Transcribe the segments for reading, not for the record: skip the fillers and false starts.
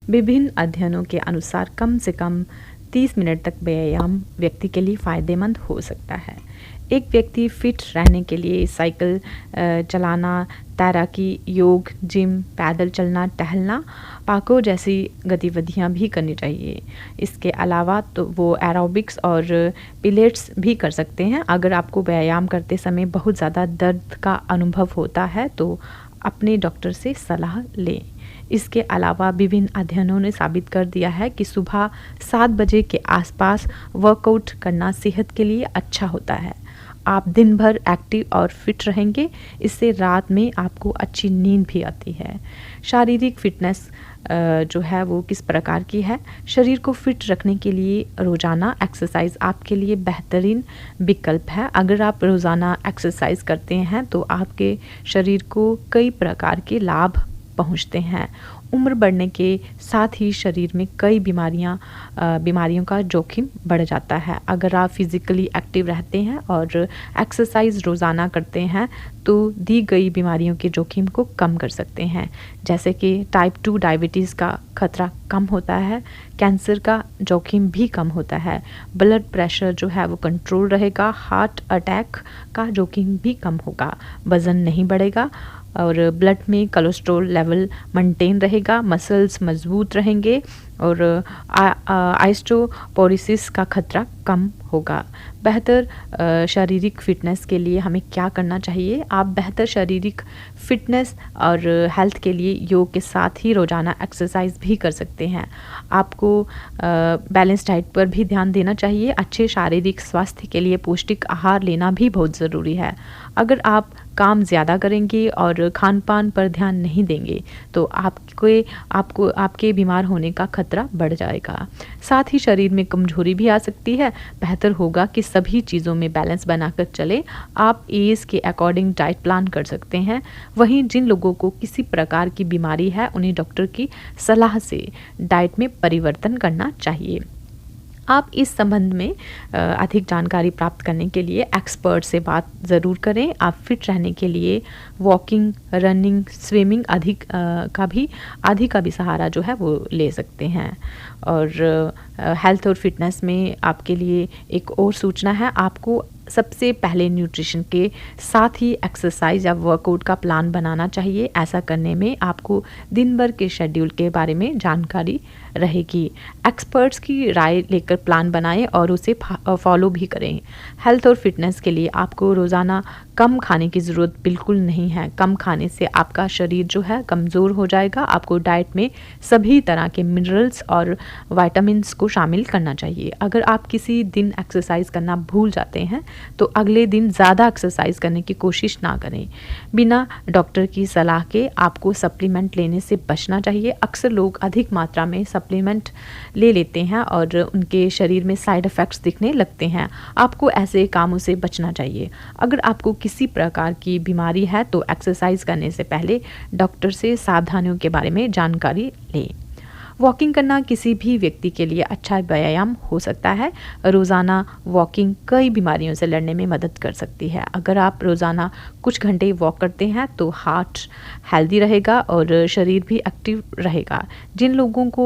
विभिन्न अध्ययनों के अनुसार कम से कम 30 मिनट तक व्यायाम व्यक्ति के लिए फ़ायदेमंद हो सकता है। एक व्यक्ति फिट रहने के लिए साइकिल चलाना, तैराकी, योग, जिम, पैदल चलना, टहलना, पार्कों जैसी गतिविधियां भी करनी चाहिए। इसके अलावा तो वो एरोबिक्स और पिलेट्स भी कर सकते हैं। अगर आपको व्यायाम करते समय बहुत ज़्यादा दर्द का अनुभव होता है तो अपने डॉक्टर से सलाह लें। इसके अलावा विभिन्न अध्ययनों ने साबित कर दिया है कि सुबह 7 बजे के आसपास वर्कआउट करना सेहत के लिए अच्छा होता है। आप दिन भर एक्टिव और फिट रहेंगे। इससे रात में आपको अच्छी नींद भी आती है। शारीरिक फिटनेस जो है वो किस प्रकार की है? शरीर को फिट रखने के लिए रोज़ाना एक्सरसाइज आपके लिए बेहतरीन विकल्प है। अगर आप रोज़ाना एक्सरसाइज करते हैं तो आपके शरीर को कई प्रकार के लाभ पहुंचते हैं। उम्र बढ़ने के साथ ही शरीर में कई बीमारियों का जोखिम बढ़ जाता है। अगर आप फिज़िकली एक्टिव रहते हैं और एक्सरसाइज रोज़ाना करते हैं तो दी गई बीमारियों के जोखिम को कम कर सकते हैं, जैसे कि टाइप 2 डायबिटीज़ का खतरा कम होता है, कैंसर का जोखिम भी कम होता है, ब्लड प्रेशर जो है वो कंट्रोल रहेगा, हार्ट अटैक का जोखिम भी कम होगा, वज़न नहीं बढ़ेगा और ब्लड में कोलेस्ट्रॉल लेवल मेंटेन रहेगा, मसल्स मजबूत रहेंगे और ऑस्टियोपोरोसिस का खतरा कम होगा। बेहतर शारीरिक फ़िटनेस के लिए हमें क्या करना चाहिए? आप बेहतर शारीरिक फ़िटनेस और हेल्थ के लिए योग के साथ ही रोज़ाना एक्सरसाइज भी कर सकते हैं। आपको बैलेंस डाइट पर भी ध्यान देना चाहिए। अच्छे शारीरिक स्वास्थ्य के लिए पौष्टिक आहार लेना भी बहुत ज़रूरी है। अगर आप काम ज़्यादा करेंगे और खान पान पर ध्यान नहीं देंगे तो आपके बीमार होने का खतरा बढ़ जाएगा। साथ ही शरीर में कमजोरी भी आ सकती है। बेहतर होगा कि सभी चीज़ों में बैलेंस बनाकर चले। आप एज के अकॉर्डिंग डाइट प्लान कर सकते हैं। वहीं जिन लोगों को किसी प्रकार की बीमारी है उन्हें डॉक्टर की सलाह से डाइट में परिवर्तन करना चाहिए। आप इस संबंध में अधिक जानकारी प्राप्त करने के लिए एक्सपर्ट से बात ज़रूर करें। आप फिट रहने के लिए वॉकिंग, रनिंग, स्विमिंग आदि का भी सहारा जो है वो ले सकते हैं। और हेल्थ और फिटनेस में आपके लिए एक और सूचना है। आपको सबसे पहले न्यूट्रिशन के साथ ही एक्सरसाइज या वर्कआउट का प्लान बनाना चाहिए। ऐसा करने में आपको दिन भर के शेड्यूल के बारे में जानकारी रहेगी। एक्सपर्ट्स की राय लेकर प्लान बनाएं और उसे फॉलो भी करें। हेल्थ और फिटनेस के लिए आपको रोज़ाना कम खाने की ज़रूरत बिल्कुल नहीं है। कम खाने से आपका शरीर जो है कमज़ोर हो जाएगा। आपको डाइट में सभी तरह के मिनरल्स और विटामिन्स को शामिल करना चाहिए। अगर आप किसी दिन एक्सरसाइज करना भूल जाते हैं तो अगले दिन ज़्यादा एक्सरसाइज करने की कोशिश ना करें। बिना डॉक्टर की सलाह के आपको सप्लीमेंट लेने से बचना चाहिए। अक्सर लोग अधिक मात्रा में सप्लीमेंट ले लेते हैं और उनके शरीर में साइड इफ़ेक्ट्स दिखने लगते हैं। आपको ऐसे कामों से बचना चाहिए। अगर आपको किसी प्रकार की बीमारी है तो एक्सरसाइज करने से पहले डॉक्टर से सावधानियों के बारे में जानकारी लें। वॉकिंग करना किसी भी व्यक्ति के लिए अच्छा व्यायाम हो सकता है। रोज़ाना वॉकिंग कई बीमारियों से लड़ने में मदद कर सकती है। अगर आप रोज़ाना कुछ घंटे वॉक करते हैं तो हार्ट हेल्दी रहेगा और शरीर भी एक्टिव रहेगा। जिन लोगों का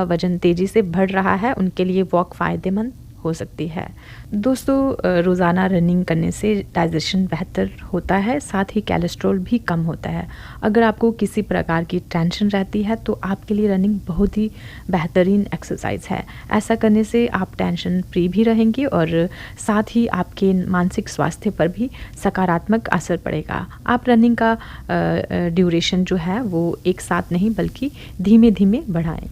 वजन तेज़ी से बढ़ रहा है उनके लिए वॉक फ़ायदेमंद हो सकती है। दोस्तों, रोज़ाना रनिंग करने से डाइजेशन बेहतर होता है, साथ ही कोलेस्ट्रॉल भी कम होता है। अगर आपको किसी प्रकार की टेंशन रहती है तो आपके लिए रनिंग बहुत ही बेहतरीन एक्सरसाइज है। ऐसा करने से आप टेंशन फ्री भी रहेंगे और साथ ही आपके मानसिक स्वास्थ्य पर भी सकारात्मक असर पड़ेगा। आप रनिंग का ड्यूरेशन जो है वो एक साथ नहीं बल्कि धीमे धीमे बढ़ाएं।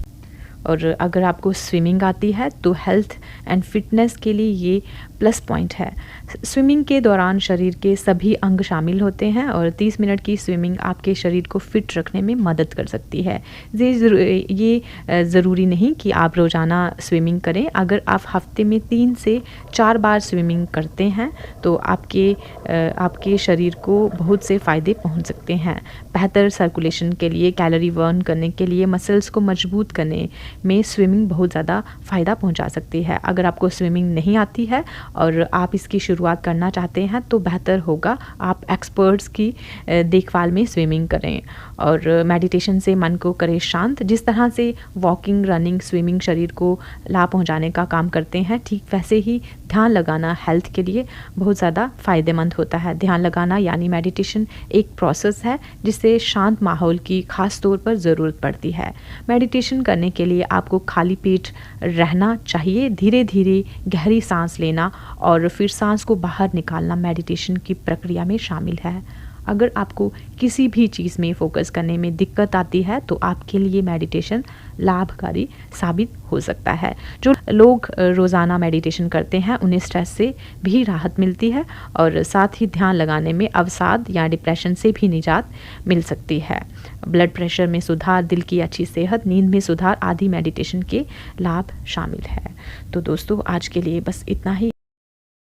और अगर आपको स्विमिंग आती है तो हेल्थ एंड फिटनेस के लिए ये प्लस पॉइंट है। स्विमिंग के दौरान शरीर के सभी अंग शामिल होते हैं और 30 मिनट की स्विमिंग आपके शरीर को फिट रखने में मदद कर सकती है। ये ज़रूरी नहीं कि आप रोज़ाना स्विमिंग करें। अगर आप हफ्ते में 3 से 4 बार स्विमिंग करते हैं तो आपके शरीर को बहुत से फ़ायदे पहुंच सकते हैं। बेहतर सर्कुलेशन के लिए, कैलोरी बर्न करने के लिए, मसल्स को मजबूत करने में स्विमिंग बहुत ज़्यादा फ़ायदा पहुंचा सकती है। अगर आपको स्विमिंग नहीं आती है और आप इसकी शुरुआत करना चाहते हैं तो बेहतर होगा आप एक्सपर्ट्स की देखभाल में स्विमिंग करें और मेडिटेशन से मन को करें शांत। जिस तरह से वॉकिंग, रनिंग, स्विमिंग शरीर को लाभ पहुंचाने का काम करते हैं, ठीक वैसे ही ध्यान लगाना हेल्थ के लिए बहुत ज़्यादा फ़ायदेमंद होता है। ध्यान लगाना यानी मेडिटेशन एक प्रोसेस है जिससे शांत माहौल की ख़ास तौर पर ज़रूरत पड़ती है। मेडिटेशन करने के लिए आपको खाली पेट रहना चाहिए, धीरे धीरे गहरी सांस लेना और फिर सांस को बाहर निकालना मेडिटेशन की प्रक्रिया में शामिल है। अगर आपको किसी भी चीज़ में फ़ोकस करने में दिक्कत आती है तो आपके लिए मेडिटेशन लाभकारी साबित हो सकता है। जो लोग रोज़ाना मेडिटेशन करते हैं उन्हें स्ट्रेस से भी राहत मिलती है और साथ ही ध्यान लगाने में अवसाद या डिप्रेशन से भी निजात मिल सकती है। ब्लड प्रेशर में सुधार, दिल की अच्छी सेहत, नींद में सुधार आदि मेडिटेशन के लाभ शामिल है। तो दोस्तों आज के लिए बस इतना ही।